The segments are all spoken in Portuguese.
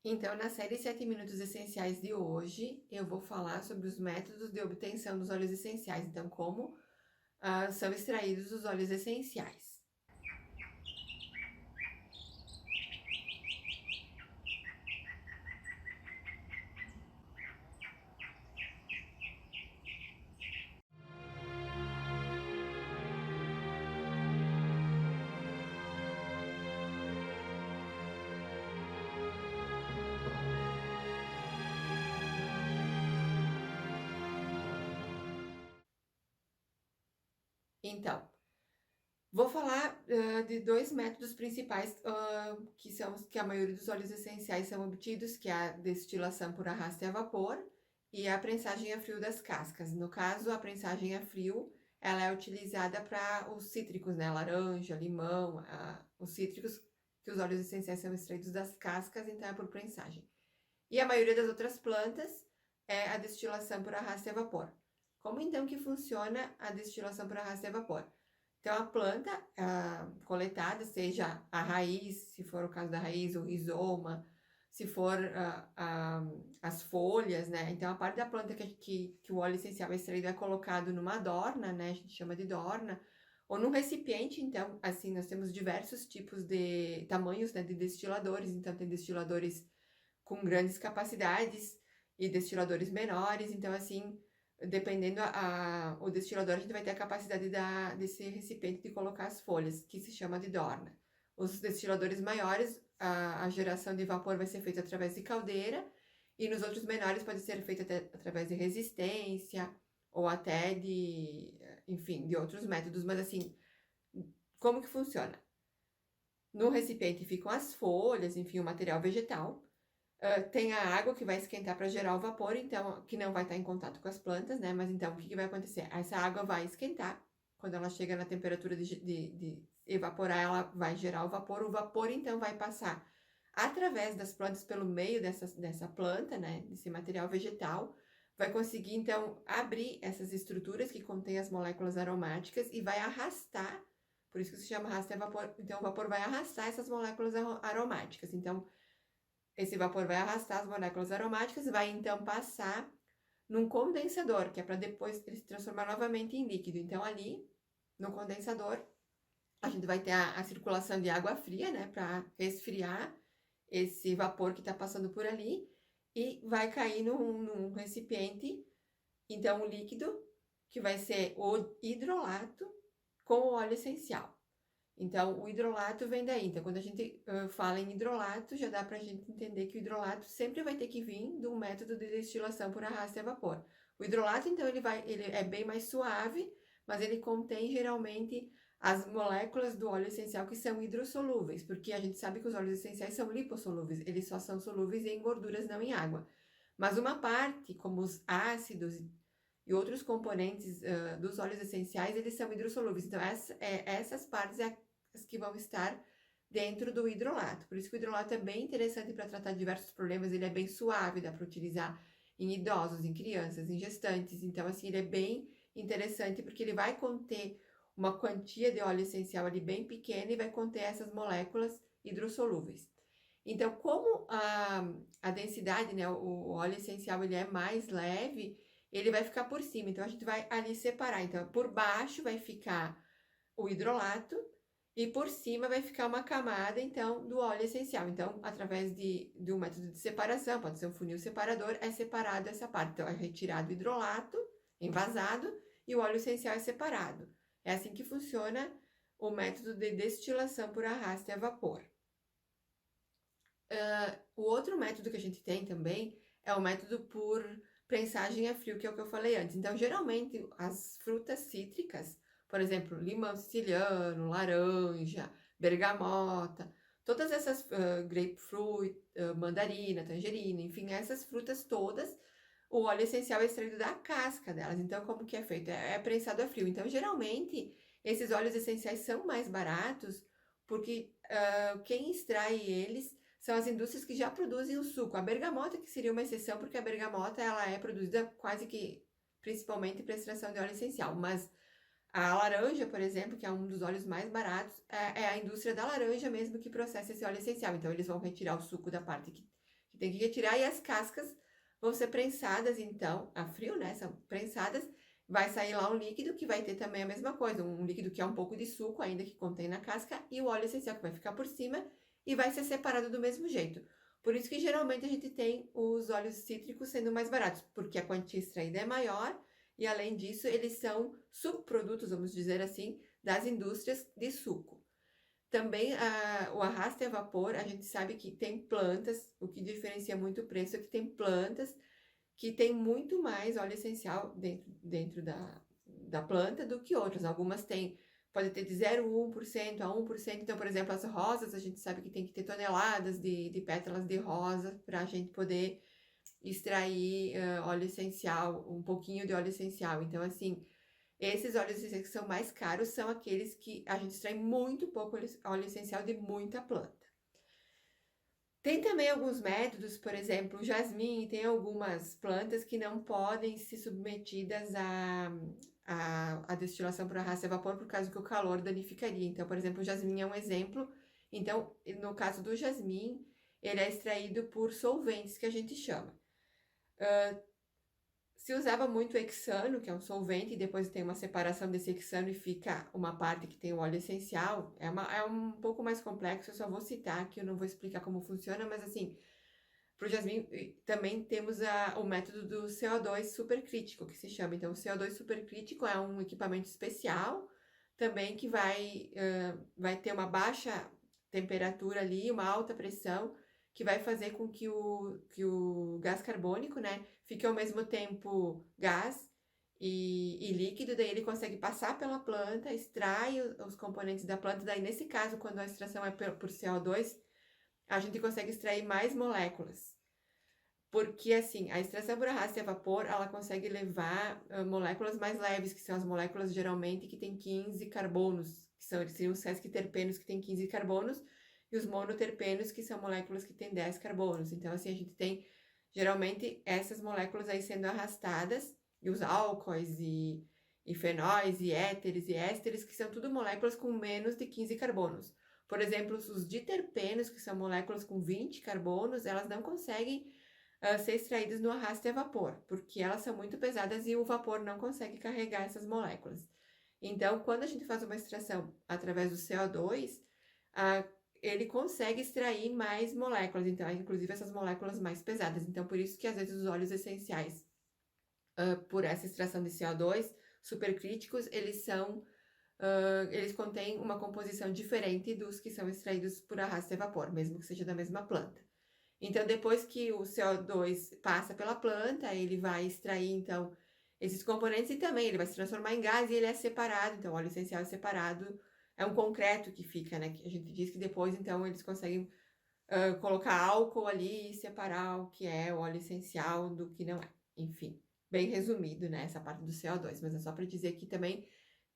Então, na série 7 minutos essenciais de hoje, eu vou falar sobre os métodos de obtenção dos óleos essenciais. Então, como são extraídos os óleos essenciais. Então, vou falar de dois métodos principais que são os que a maioria dos óleos essenciais são obtidos, que é a destilação por arrasto e a vapor e a prensagem a frio das cascas. No caso, a prensagem a frio, ela é utilizada para os cítricos, né? Laranja, limão, os cítricos que os óleos essenciais são extraídos das cascas, então é por prensagem. E a maioria das outras plantas é a destilação por arrasto e a vapor. Como então que funciona a destilação por arrasto e a vapor? Então, a planta coletada, seja a raiz, se for o caso da raiz, o rizoma, se for as folhas, né? Então, a parte da planta que o óleo essencial é extraído é colocado numa dorna, né? A gente chama de dorna, ou num recipiente. Então, assim, nós temos diversos tipos de tamanhos, né, de destiladores. Então, tem destiladores com grandes capacidades e destiladores menores. Então, assim, dependendo o destilador, a gente vai ter a capacidade desse recipiente de colocar as folhas, que se chama de dorna. Os destiladores maiores, a geração de vapor vai ser feita através de caldeira, e nos outros menores pode ser feita através de resistência, ou até enfim, de outros métodos. Mas assim, como que funciona? No recipiente ficam as folhas, enfim, o material vegetal. Tem a água que vai esquentar para gerar o vapor, então, que não vai estar em contato com as plantas, né? Mas então, o que vai acontecer? Essa água vai esquentar, quando ela chega na temperatura de evaporar, ela vai gerar o vapor então vai passar através das plantas, pelo meio dessa planta, né? Desse material vegetal, vai conseguir então abrir essas estruturas que contêm as moléculas aromáticas e vai arrastar, por isso que se chama arrasto a vapor, então o vapor vai arrastar essas moléculas aromáticas. Então, esse vapor vai arrastar as moléculas aromáticas, vai então passar num condensador, que é para depois ele se transformar novamente em líquido. Então, ali no condensador, a gente vai ter a circulação de água fria, né, para resfriar esse vapor que está passando por ali, e vai cair num recipiente, então, o líquido, que vai ser o hidrolato com o óleo essencial. Então, o hidrolato vem daí. Então, quando a gente fala em hidrolato, já dá para a gente entender que o hidrolato sempre vai ter que vir do método de destilação por arrasto e a vapor. O hidrolato, então, ele é bem mais suave, mas ele contém geralmente as moléculas do óleo essencial que são hidrossolúveis, porque a gente sabe que os óleos essenciais são lipossolúveis, eles só são solúveis em gorduras, não em água. Mas uma parte, como os ácidos e outros componentes dos óleos essenciais, eles são hidrossolúveis. Então, essas partes é as que vão estar dentro do hidrolato. Por isso que o hidrolato é bem interessante para tratar diversos problemas. Ele é bem suave, dá para utilizar em idosos, em crianças, em gestantes. Então, assim, ele é bem interessante porque ele vai conter uma quantia de óleo essencial ali bem pequena e vai conter essas moléculas hidrossolúveis. Então, como a densidade, né, o óleo essencial, ele é mais leve, ele vai ficar por cima. Então, a gente vai ali separar. Então, por baixo vai ficar o hidrolato e por cima vai ficar uma camada, então, do óleo essencial. Então, através de um método de separação, pode ser um funil separador, é separado essa parte. Então, é retirado o hidrolato, envasado, e o óleo essencial é separado. É assim que funciona o método de destilação por arrasto e a vapor. O outro método que a gente tem também é o método por prensagem a frio, que é o que eu falei antes. Então, geralmente, as frutas cítricas, por exemplo, limão siciliano, laranja, bergamota, todas essas grapefruit, mandarina, tangerina, enfim, essas frutas todas, o óleo essencial é extraído da casca delas. Então, como que é feito? É prensado a frio. Então, geralmente, esses óleos essenciais são mais baratos porque quem extrai eles são as indústrias que já produzem o suco. A bergamota que seria uma exceção, porque a bergamota ela é produzida quase que principalmente para extração de óleo essencial. Mas a laranja, por exemplo, que é um dos óleos mais baratos, é a indústria da laranja mesmo que processa esse óleo essencial. Então, eles vão retirar o suco da parte que que tem que retirar, e as cascas vão ser prensadas, então, a frio, né? São prensadas, vai sair lá um líquido que vai ter também a mesma coisa, um líquido que é um pouco de suco ainda que contém na casca, e o óleo essencial que vai ficar por cima e vai ser separado do mesmo jeito. Por isso que geralmente a gente tem os óleos cítricos sendo mais baratos, porque a quantia extraída é maior e, além disso, eles são subprodutos, vamos dizer assim, das indústrias de suco. Também o arraste a vapor, a gente sabe que tem plantas, o que diferencia muito o preço é que tem plantas que tem muito mais óleo essencial dentro da planta do que outras. Algumas têm, pode ter de 0,1% a 1%. Então, por exemplo, as rosas, a gente sabe que tem que ter toneladas de pétalas de rosa para a gente poder extrair óleo essencial, um pouquinho de óleo essencial. Então, assim, esses óleos essenciais que são mais caros são aqueles que a gente extrai muito pouco óleo essencial de muita planta. Tem também alguns métodos, por exemplo, o jasmim, tem algumas plantas que não podem ser submetidas à destilação por arrasto a vapor por causa que o calor danificaria. Então, por exemplo, o jasmim é um exemplo. Então, no caso do jasmim, ele é extraído por solventes, que a gente chama. Se usava muito hexano, que é um solvente, e depois tem uma separação desse hexano e fica uma parte que tem o óleo essencial. É um pouco mais complexo, eu só vou citar que eu não vou explicar como funciona, mas assim, para o jasmim também temos o método do CO2 supercrítico, que se chama. Então, o CO2 supercrítico é um equipamento especial também que vai ter uma baixa temperatura ali, uma alta pressão, que vai fazer com que o gás carbônico, né, fique ao mesmo tempo gás e líquido, daí ele consegue passar pela planta, extrai os componentes da planta, daí nesse caso, quando a extração é por CO2, a gente consegue extrair mais moléculas. Porque, assim, a extração por arrasto a vapor, ela consegue levar moléculas mais leves, que são as moléculas geralmente que têm 15 carbonos, que seriam os sesquiterpenos que têm 15 carbonos, e os monoterpenos, que são moléculas que têm 10 carbonos. Então, assim, a gente tem, geralmente, essas moléculas aí sendo arrastadas, e os álcoois, e fenóis, e éteres, e ésteres, que são tudo moléculas com menos de 15 carbonos. Por exemplo, os diterpenos, que são moléculas com 20 carbonos, elas não conseguem ser extraídas no arraste a vapor, porque elas são muito pesadas e o vapor não consegue carregar essas moléculas. Então, quando a gente faz uma extração através do CO2, ele consegue extrair mais moléculas, então, inclusive essas moléculas mais pesadas. Então, por isso que às vezes os óleos essenciais, por essa extração de CO2, supercríticos, eles contêm uma composição diferente dos que são extraídos por arraste a vapor, mesmo que seja da mesma planta. Então, depois que o CO2 passa pela planta, ele vai extrair, então, esses componentes e também ele vai se transformar em gás e ele é separado. Então, o óleo essencial é separado, é um concreto que fica, né? Que a gente diz que depois, então, eles conseguem colocar álcool ali e separar o que é o óleo essencial do que não é. Enfim, bem resumido, né? Essa parte do CO2, mas é só para dizer que também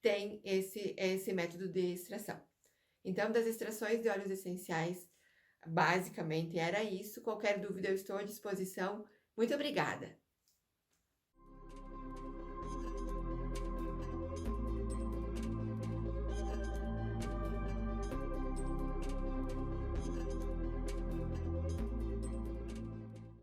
tem esse método de extração. Então, das extrações de óleos essenciais, basicamente era isso. Qualquer dúvida eu estou à disposição. Muito obrigada!